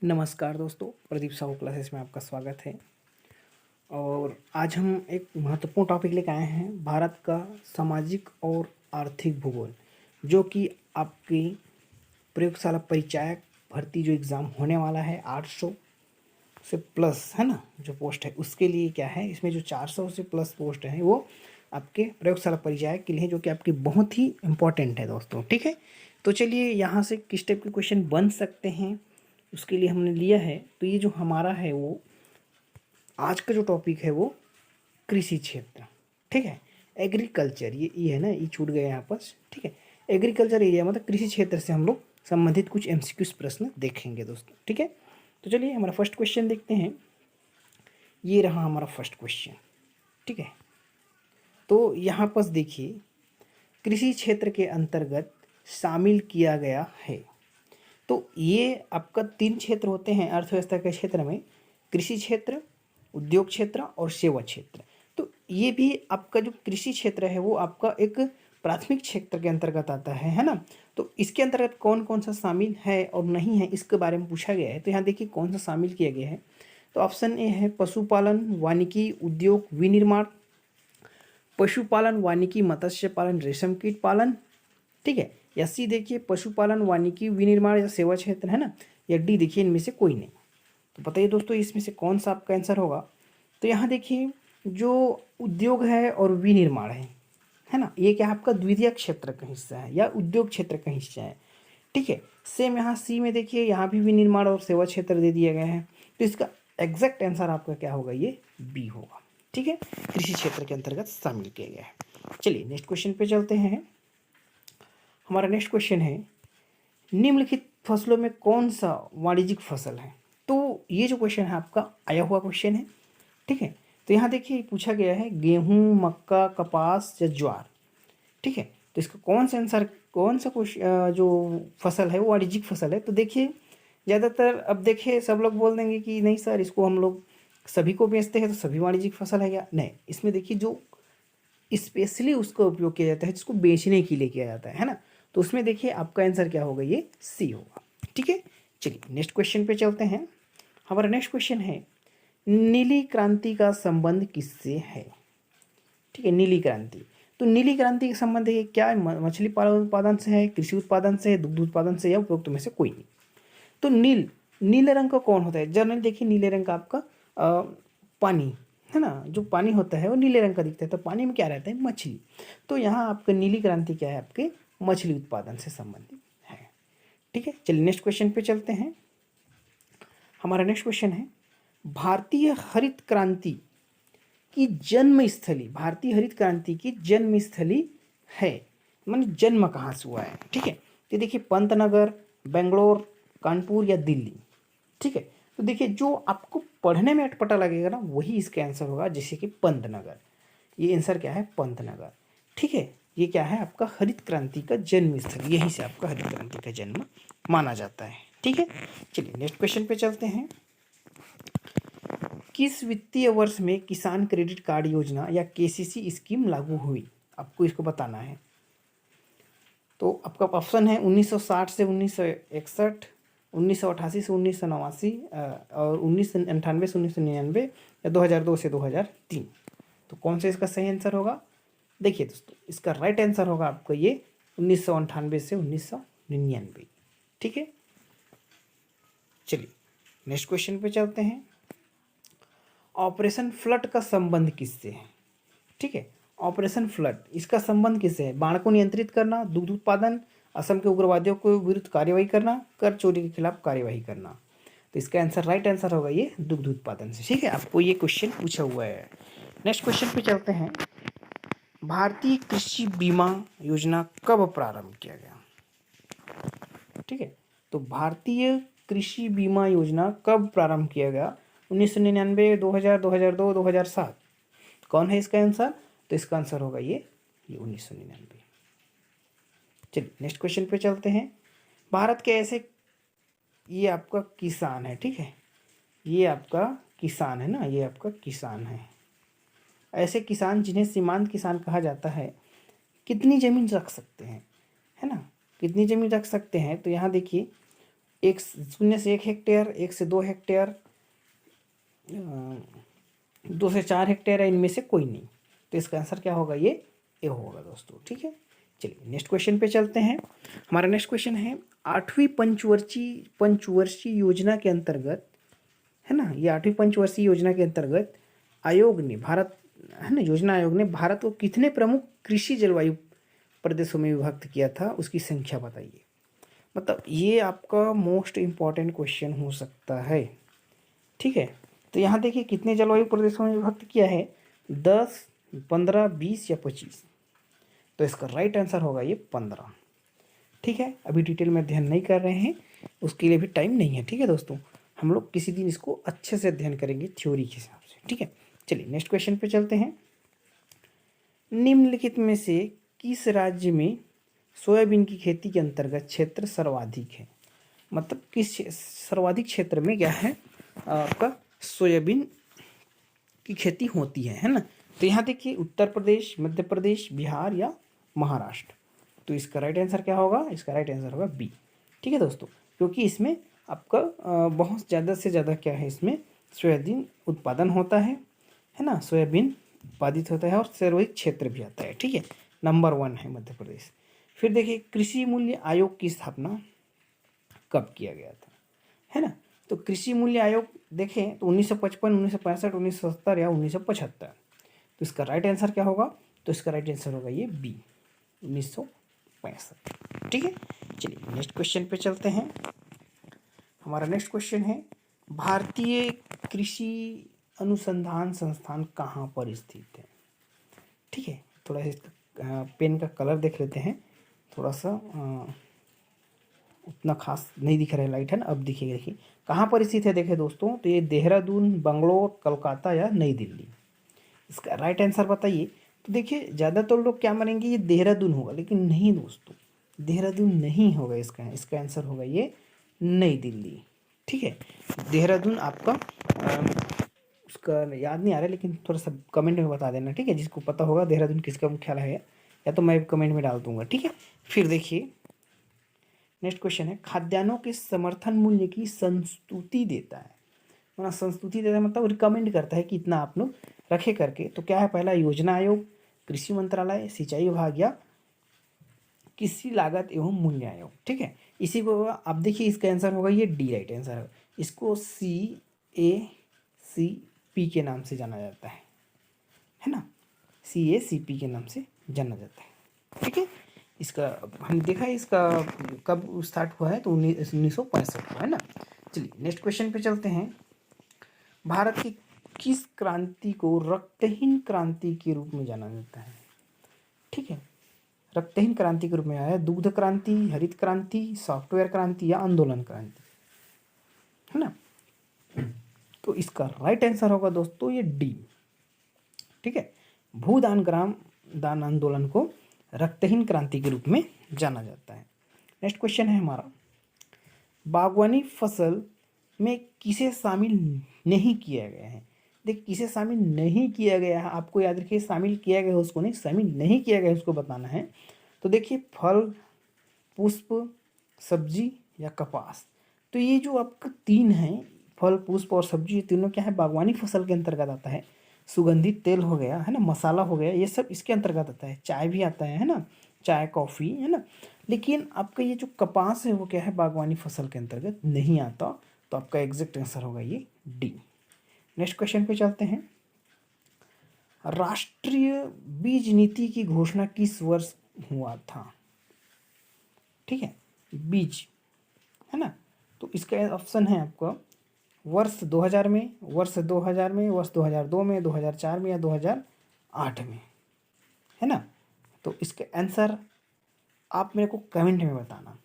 नमस्कार दोस्तों, प्रदीप साहू क्लासेस में आपका स्वागत है। और आज हम एक महत्वपूर्ण टॉपिक लेकर आए हैं, भारत का सामाजिक और आर्थिक भूगोल, जो कि आपकी प्रयोगशाला परिचायक भर्ती जो एग्ज़ाम होने वाला है 800 से प्लस है ना, जो पोस्ट है उसके लिए क्या है, इसमें जो 400 से प्लस पोस्ट है वो आपके प्रयोगशाला परिचायक के लिए, जो कि आपकी बहुत ही इम्पोर्टेंट है दोस्तों। ठीक है, तो चलिए यहाँ से किस टाइप के क्वेश्चन बन सकते हैं उसके लिए हमने लिया है। तो ये जो हमारा है वो आज का जो टॉपिक है वो कृषि क्षेत्र, ठीक है, एग्रीकल्चर, ये है ना, ये छूट गए यहाँ पास। ठीक है, एग्रीकल्चर एरिया मतलब कृषि क्षेत्र से हम लोग संबंधित कुछ एमसीक्यूज प्रश्न देखेंगे दोस्तों। ठीक है, तो चलिए हमारा फर्स्ट क्वेश्चन देखते हैं। ये रहा हमारा फर्स्ट क्वेश्चन। ठीक है, तो यहाँ पर देखिए, कृषि क्षेत्र के अंतर्गत शामिल किया गया है। तो ये आपका 3 क्षेत्र होते हैं अर्थव्यवस्था के क्षेत्र में, कृषि क्षेत्र, उद्योग क्षेत्र और सेवा क्षेत्र। तो ये भी आपका जो कृषि क्षेत्र है वो आपका एक प्राथमिक क्षेत्र के अंतर्गत आता है ना। तो इसके अंतर्गत कौन कौन सा शामिल है और नहीं है इसके बारे में पूछा गया है। तो यहाँ देखिए कौन सा शामिल किया गया है। तो ऑप्शन ए है पशुपालन, वानिकी, उद्योग, विनिर्माण, पशुपालन, वानिकी, मत्स्य पालन, रेशम कीट पालन। ठीक है, या सी देखिए पशुपालन, वानिकी, विनिर्माण या सेवा क्षेत्र है ना, या डी देखिए इनमें से कोई नहीं। तो बताइए दोस्तों इसमें से कौन सा आपका आंसर होगा। तो यहाँ देखिए जो उद्योग है और विनिर्माण है ना, ये क्या आपका द्वितीय क्षेत्र का हिस्सा है या उद्योग क्षेत्र का हिस्सा है। ठीक है, सेम यहाँ सी में देखिए, यहाँ भी विनिर्माण और सेवा क्षेत्र दे दिया गया है। तो इसका एग्जैक्ट आंसर आपका क्या होगा, ये बी होगा। ठीक है, कृषि क्षेत्र के अंतर्गत शामिल किया गया है। चलिए नेक्स्ट क्वेश्चन पे चलते हैं। हमारा नेक्स्ट क्वेश्चन है, निम्नलिखित फसलों में कौन सा वाणिज्यिक फसल है। तो ये जो क्वेश्चन है आपका आया हुआ क्वेश्चन है। ठीक है, तो यहाँ देखिए पूछा गया है गेहूं, मक्का, कपास या ज्वार। ठीक है, तो इसका कौन सा आंसर, कौन सा जो फसल है वो वाणिज्यिक फसल है। तो देखिए ज़्यादातर अब देखिए सब लोग बोल देंगे कि नहीं सर इसको हम लोग सभी को बेचते हैं तो सभी वाणिज्यिक फसल है क्या। नहीं, इसमें देखिए जो स्पेशली उसका उपयोग किया जाता है जिसको बेचने के लिए किया जाता है ना, तो उसमें देखिए आपका आंसर क्या होगा, ये सी होगा। ठीक है, चलिए नेक्स्ट क्वेश्चन पे चलते हैं। हमारा नेक्स्ट क्वेश्चन है, नीली क्रांति का संबंध किससे है। ठीक है, नीली क्रांति, तो नीली क्रांति का संबंध है क्या मछली पालन उत्पादन से है, कृषि उत्पादन से है, दुग्ध उत्पादन से, या उपरोक्त में से कोई नहीं। तो नीले रंग का कौन होता है। जनरल देखिए नीले रंग का आपका पानी है ना, जो पानी होता है वो नीले रंग का दिखता है। तो पानी में क्या रहता है, मछली। तो यहाँ आपका नीली क्रांति क्या है, आपके मछली उत्पादन से संबंधित है। ठीक है, चलिए नेक्स्ट क्वेश्चन पे चलते हैं। हमारा नेक्स्ट क्वेश्चन है, भारतीय हरित क्रांति की जन्म स्थली, भारतीय हरित क्रांति की जन्म स्थली है, माने जन्म कहाँ से हुआ है। ठीक है, तो देखिए पंतनगर, बेंगलोर, कानपुर या दिल्ली। ठीक है, तो देखिए जो आपको पढ़ने में अटपटा लगेगा ना वही इसका आंसर होगा, जैसे कि पंतनगर। ये आंसर क्या है, पंतनगर। ठीक है, ये क्या है आपका हरित क्रांति का जन्म स्थल, यहीं से आपका हरित क्रांति का जन्म माना जाता है। ठीक है, चलिए नेक्स्ट क्वेश्चन पे चलते हैं। किस वित्तीय वर्ष में किसान क्रेडिट कार्ड योजना या केसीसी स्कीम लागू हुई, आपको इसको बताना है। तो आपका ऑप्शन है 1960 से 1961, 1988 से 1989, और 1998 से 1999, या 2002 से 2003। तो कौन सा इसका सही आंसर होगा। देखिए दोस्तों इसका राइट आंसर होगा आपका ये 1998 से 1999। ठीक है, चलिए नेक्स्ट क्वेश्चन पे चलते हैं। ऑपरेशन फ्लड का संबंध किससे है। ठीक है, ऑपरेशन फ्लड इसका संबंध किससे है। बाढ़ को नियंत्रित करना, दुग्ध उत्पादन, असम के उग्रवादियों के विरुद्ध कार्रवाई करना, कर चोरी के खिलाफ कार्यवाही करना। तो इसका आंसर राइट आंसर होगा ये दुग्ध उत्पादन से। ठीक है, आपको ये क्वेश्चन पूछा हुआ है। नेक्स्ट क्वेश्चन पे चलते हैं। भारतीय कृषि बीमा योजना कब प्रारंभ किया गया। ठीक है, तो भारतीय कृषि बीमा योजना कब प्रारंभ किया गया, 1999, 2000, 2002, 2007। कौन है इसका आंसर, तो इसका आंसर होगा ये 1999। चलिए नेक्स्ट क्वेश्चन पे चलते हैं। भारत के ऐसे, ये आपका किसान है। ठीक है, ये आपका किसान है ना, ये आपका किसान है। ऐसे किसान जिन्हें सीमांत किसान कहा जाता है कितनी जमीन रख सकते हैं, है ना, कितनी जमीन रख सकते हैं। तो यहाँ देखिए एक 0 से 1 हेक्टेयर, 1 से 2 हेक्टेयर, 2 से 4 हेक्टेयर है, इनमें से कोई नहीं। तो इसका आंसर क्या होगा, ये ए होगा दोस्तों। ठीक है, चलिए नेक्स्ट क्वेश्चन पे चलते हैं। हमारा नेक्स्ट क्वेश्चन है 8वीं पंचवर्षीय योजना के अंतर्गत, है ना, ये 8वीं पंचवर्षीय योजना के अंतर्गत आयोग ने भारत, है ना, योजना आयोग ने भारत को कितने प्रमुख कृषि जलवायु प्रदेशों में विभक्त किया था, उसकी संख्या बताइए। मतलब ये आपका मोस्ट इम्पॉर्टेंट क्वेश्चन हो सकता है। ठीक है, तो यहाँ देखिए कितने जलवायु प्रदेशों में विभक्त किया है, 10, 15, 20 या 25। तो इसका राइट आंसर होगा ये 15। ठीक है, अभी डिटेल में अध्ययन नहीं कर रहे हैं, उसके लिए भी टाइम नहीं है। ठीक है दोस्तों, हम लोग किसी दिन इसको अच्छे से अध्ययन करेंगे थ्योरी के हिसाब से। ठीक है, चलिए नेक्स्ट क्वेश्चन पे चलते हैं। निम्नलिखित में से किस राज्य में सोयाबीन की खेती के अंतर्गत क्षेत्र सर्वाधिक है। मतलब किस सर्वाधिक क्षेत्र में क्या है आपका सोयाबीन की खेती होती है ना। तो यहाँ देखिए उत्तर प्रदेश, मध्य प्रदेश, बिहार या महाराष्ट्र। तो इसका राइट आंसर क्या होगा, इसका राइट आंसर होगा बी। ठीक है दोस्तों, क्योंकि इसमें आपका बहुत ज़्यादा से ज़्यादा क्या है, इसमें सोयाबीन उत्पादन होता है ना, सोयाबीन उत्पादित होता है और सर्वाधिक क्षेत्र भी आता है। ठीक है, नंबर 1 है मध्य प्रदेश। फिर देखिए कृषि मूल्य आयोग की स्थापना कब किया गया था, है ना। तो कृषि मूल्य आयोग देखें तो 1955, 1965, 1970 या 1975। तो इसका राइट आंसर क्या होगा, तो इसका राइट आंसर होगा ये बी, 1965। ठीक है, चलिए नेक्स्ट क्वेश्चन पे चलते हैं। हमारा नेक्स्ट क्वेश्चन है भारतीय कृषि अनुसंधान संस्थान कहाँ पर स्थित है। ठीक है, थोड़ा इसका पेन का कलर देख लेते हैं, थोड़ा सा उतना खास नहीं दिख रहा है, लाइट है ना, अब दिखेगा। देखिए कहाँ पर स्थित है, देखें दोस्तों, तो ये देहरादून, बंगलोर, कोलकाता या नई दिल्ली। इसका राइट आंसर बताइए। तो देखिए ज़्यादातर लोग क्या मानेंगे, ये देहरादून होगा, लेकिन नहीं दोस्तों, देहरादून नहीं होगा इसका आंसर होगा ये नई दिल्ली। ठीक है, देहरादून आपका उसका याद नहीं आ रहा है, लेकिन थोड़ा सा कमेंट में बता देना। ठीक है, जिसको पता होगा देहरादून किसका मुख्यालय है, या तो मैं कमेंट में डाल दूंगा। ठीक है, फिर देखिए नेक्स्ट क्वेश्चन है खाद्यान्नों के समर्थन मूल्य की संस्तुति देता है। संस्तुति देता है मतलब रिकमेंड करता है कि इतना आप लोग रखे करके। तो क्या है, पहला योजना आयोग, कृषि मंत्रालय, सिंचाई विभाग या कृषि लागत एवं मूल्य आयोग। ठीक है, इसी को आप देखिए इसका आंसर होगा ये डी, राइट आंसर है। इसको CACP के नाम से जाना जाता है ना, CACP के नाम से जाना जाता है। ठीक है, इसका हमने देखा है इसका कब स्टार्ट हुआ है, तो 1965 हुआ है ना। चलिए नेक्स्ट क्वेश्चन पे चलते हैं। भारत की किस क्रांति को रक्तहीन क्रांति के रूप में जाना जाता है। ठीक है, रक्तहीन क्रांति के रूप में आया, दुग्ध क्रांति, हरित क्रांति, सॉफ्टवेयर क्रांति या आंदोलन क्रांति, है ना। तो इसका राइट आंसर होगा दोस्तों ये डी। ठीक है, भूदान ग्राम दान आंदोलन को रक्तहीन क्रांति के रूप में जाना जाता है। नेक्स्ट क्वेश्चन है हमारा, बागवानी फसल में किसे शामिल नहीं किया गया है। देखिए किसे शामिल नहीं किया गया है, आपको याद रखिए, शामिल किया गया है उसको नहीं, शामिल नहीं किया गया है उसको बताना है। तो देखिए फल, पुष्प, सब्जी या कपास। तो ये जो आपका 3 है, फल, पुष्प और सब्जी, ये तीनों क्या है, बागवानी फसल के अंतर्गत आता है। सुगंधित तेल हो गया, है ना, मसाला हो गया, ये सब इसके अंतर्गत आता है। चाय भी आता है ना, चाय, कॉफ़ी, है ना। लेकिन आपका ये जो कपास है वो क्या है, बागवानी फसल के अंतर्गत नहीं आता। तो आपका एग्जैक्ट आंसर होगा ये डी। नेक्स्ट क्वेश्चन पे चलते हैं। राष्ट्रीय बीज नीति की घोषणा किस वर्ष हुआ था। ठीक है, बीज, है ना। तो इसका ऑप्शन है आपका वर्ष 2000 में, वर्ष 2000 में, वर्ष 2002 में, 2004 में या 2008 में, है ना। तो इसका आंसर आप मेरे को कमेंट में बताना।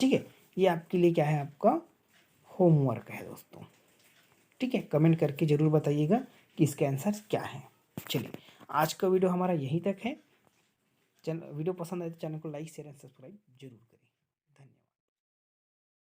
ठीक है, ये आपके लिए क्या है, आपका होमवर्क है दोस्तों। ठीक है, कमेंट करके ज़रूर बताइएगा कि इसका आंसर क्या है। चलिए आज का वीडियो हमारा यहीं तक है। वीडियो पसंद आए तो चैनल को लाइक, शेयर एंड सब्सक्राइब जरूर करें।